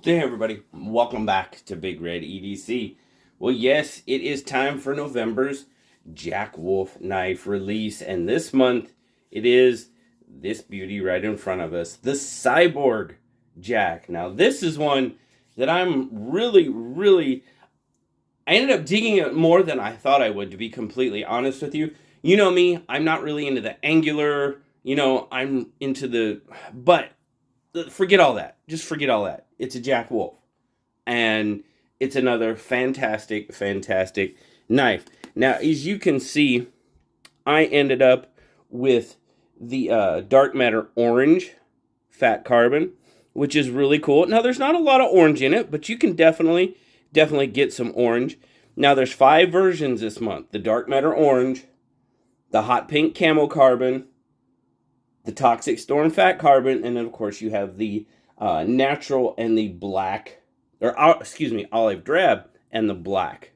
Hey everybody, welcome back to BigRedEDC. Well, yes, it is time for November's Jack Wolf knife release, and this month it is this beauty right in front of us, the Cyborg Jack. Now, this is one that I'm really, I ended up digging it more than I thought I would, to be completely honest with you. You know me, I'm not really into the angular, I'm into but forget all that. Just forget all that. It's a Jack Wolf. And it's another fantastic knife. Now, as you can see, I ended up with the dark matter orange fat carbon, which is really cool. Now, there's not a lot of orange in it, but you can definitely get some orange. Now, there's 5 versions this month. The dark matter orange, the hot pink camo carbon, the toxic storm fat carbon, and then of course you have the natural and the black, olive drab and the black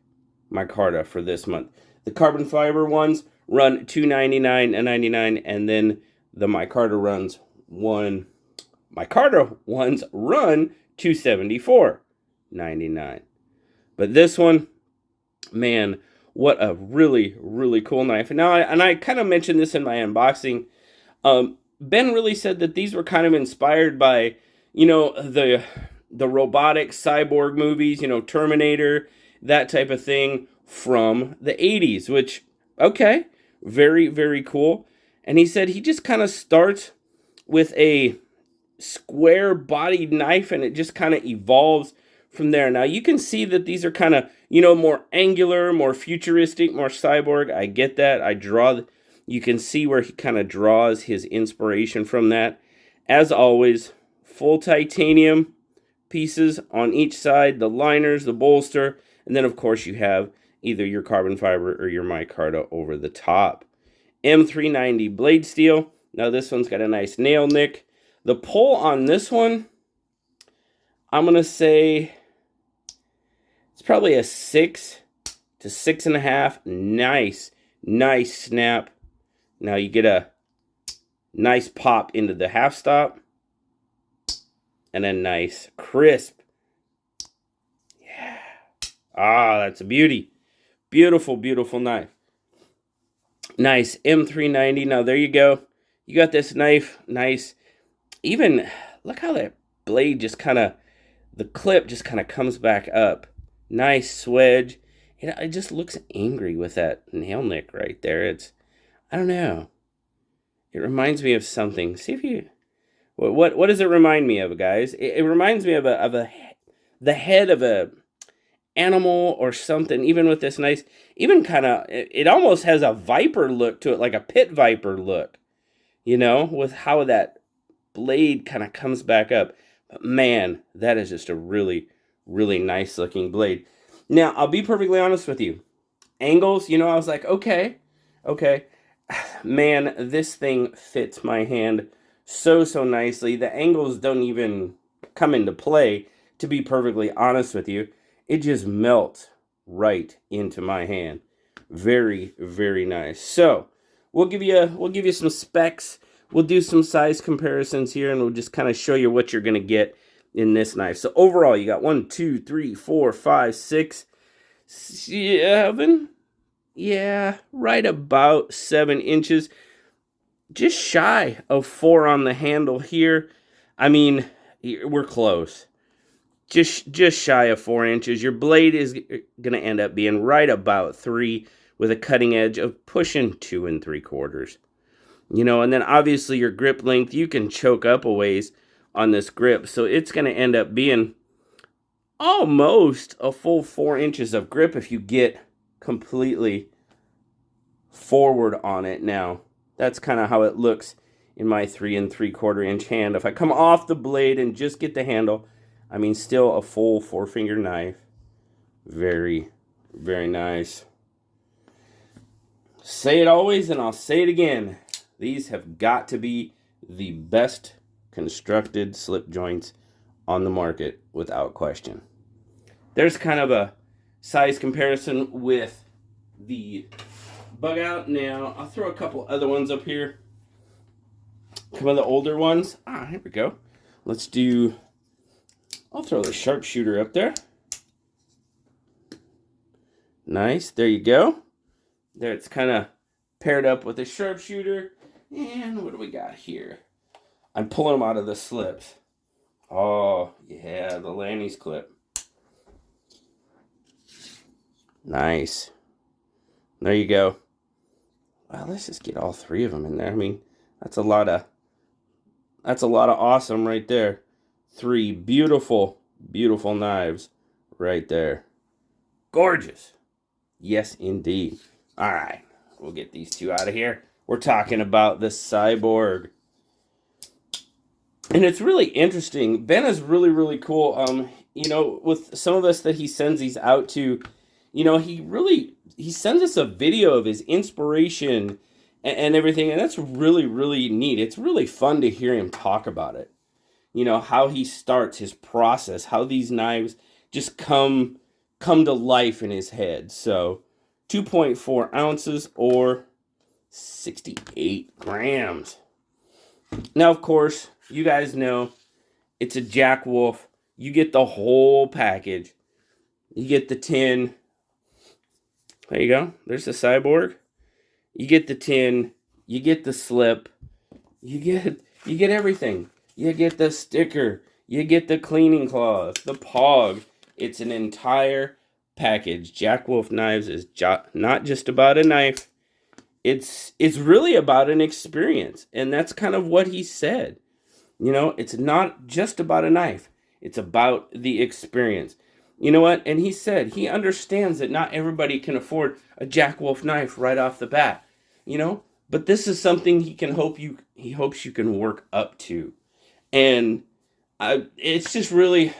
micarta for this month. The carbon fiber ones run $299.99, and then the micarta ones run $274.99. But this one, man, what a really cool knife. And I kind of mentioned this in my unboxing. Ben really said that these were kind of inspired by, the robotic cyborg movies, Terminator, that type of thing from the 80s, which, okay, very cool. And he said he just kind of starts with a square-bodied knife, and it just kind of evolves from there. Now, you can see that these are kind of, more angular, more futuristic, more cyborg. I get that. You can see where he kind of draws his inspiration from that. As always, full titanium pieces on each side, the liners, the bolster, and then of course you have either your carbon fiber or your micarta over the top. M390 blade steel. Now this one's got a nice nail nick. The pull on this one, I'm going to say it's probably a 6 to 6.5. Nice snap. Now you get a nice pop into the half stop and a nice crisp. Yeah. That's a beauty. Beautiful knife. Nice M390. Now there you go. You got this knife. Nice. Even look how that blade just the clip just kind of comes back up. Nice swedge. It just looks angry with that nail nick right there. I don't know. It reminds me of something. See if you... What does it remind me of, guys? It reminds me of the head of a animal or something. Even with this nice... Even kind of... It almost has a viper look to it, like a pit viper look. With how that blade kind of comes back up. But man, that is just a really nice looking blade. Now, I'll be perfectly honest with you. Angles, I was like, okay. Man, this thing fits my hand so nicely. The angles don't even come into play, to be perfectly honest with you. It just melts right into my hand. Very nice. So, we'll give you some specs. We'll do some size comparisons here, and we'll just kind of show you what you're going to get in this knife. So, overall, you got 1, 2, 3, 4, 5, 6, 7... Yeah, right about 7 inches. Just shy of 4 on the handle here. I mean, we're close. Just shy of 4 inches. Your blade is going to end up being right about 3 with a cutting edge of pushing 2 3/4. And then obviously your grip length, you can choke up a ways on this grip. So it's going to end up being almost a full 4 inches of grip if you get completely forward on it. Now that's kind of how it looks in my 3 3/4 inch hand. If I come off the blade and just get the handle, I mean, still a full 4-finger knife. Very nice. Say it always, and I'll say it again. These have got to be the best constructed slip joints on the market without question. There's kind of a size comparison with the bug out. Now, I'll throw a couple other ones up here. Some of the older ones. Here we go. Let's do I'll throw the sharpshooter up there. Nice. There you go. There, it's kind of paired up with the sharpshooter. And what do we got here? I'm pulling them out of the slips. Oh, yeah, the Lanny's clip. Nice. There you go. Well, let's just get all three of them in there. I mean, that's a lot of awesome right there. 3 beautiful, beautiful knives right there. Gorgeous. Yes, indeed. All right, we'll get these 2 out of here. We're talking about the Cyborg. And it's really interesting. Ben is really, really cool. You know, with some of us that he sends these out to, you know, he sends us a video of his inspiration and everything, and that's really, really neat. It's really fun to hear him talk about it. You know, how he starts his process, how these knives just come to life in his head. So 2.4 ounces or 68 grams. Now, of course, you guys know it's a Jack Wolf. You get the whole package. You get the tin. There you go. There's the Cyborg. You get the tin. You get the slip. You get everything. You get the sticker. You get the cleaning cloth, the pog. It's an entire package. Jack Wolf Knives is not just about a knife. It's really about an experience. And that's kind of what he said. You know, it's not just about a knife. It's about the experience. You know what? And he said he understands that not everybody can afford a Jack Wolf knife right off the bat. You know? But this is something he hopes you can work up to. And it's just really,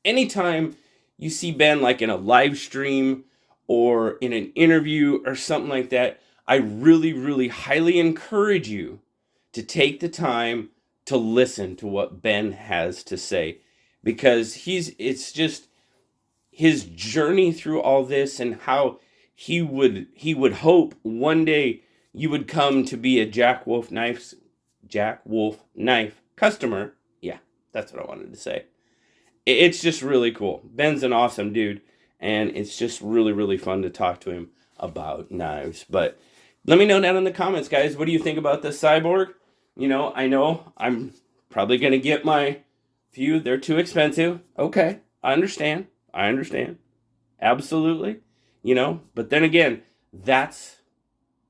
anytime you see Ben like in a live stream or in an interview or something like that, I really, really highly encourage you to take the time to listen to what Ben has to say, because it's just his journey through all this and how he would hope one day you would come to be a Jack Wolf knife customer. Yeah, that's what I wanted to say. It's just really cool. Ben's an awesome dude, and it's just really, really fun to talk to him about knives. But let me know down in the comments, guys. What do you think about this Cyborg? You know I'm probably going to get my few. They're too expensive. Okay, I understand. Absolutely. You know, but then again, that's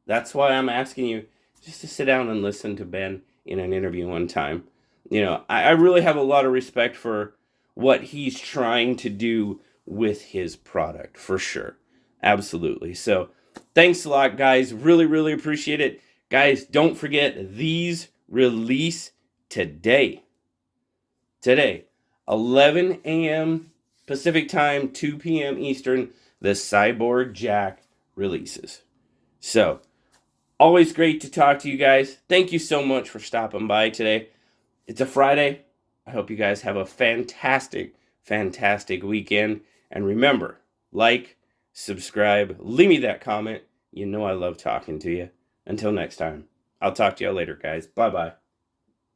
why I'm asking you just to sit down and listen to Ben in an interview one time. You know, I really have a lot of respect for what he's trying to do with his product, for sure. Absolutely. So thanks a lot, guys. Really, really appreciate it. Guys, don't forget, these release today. 11 a.m. Pacific time, 2 p.m. Eastern, the Cyborg Jack releases. So, always great to talk to you guys. Thank you so much for stopping by today. It's a Friday. I hope you guys have a fantastic, fantastic weekend. And remember, like, subscribe, leave me that comment. You know I love talking to you. Until next time, I'll talk to you later, guys. Bye-bye.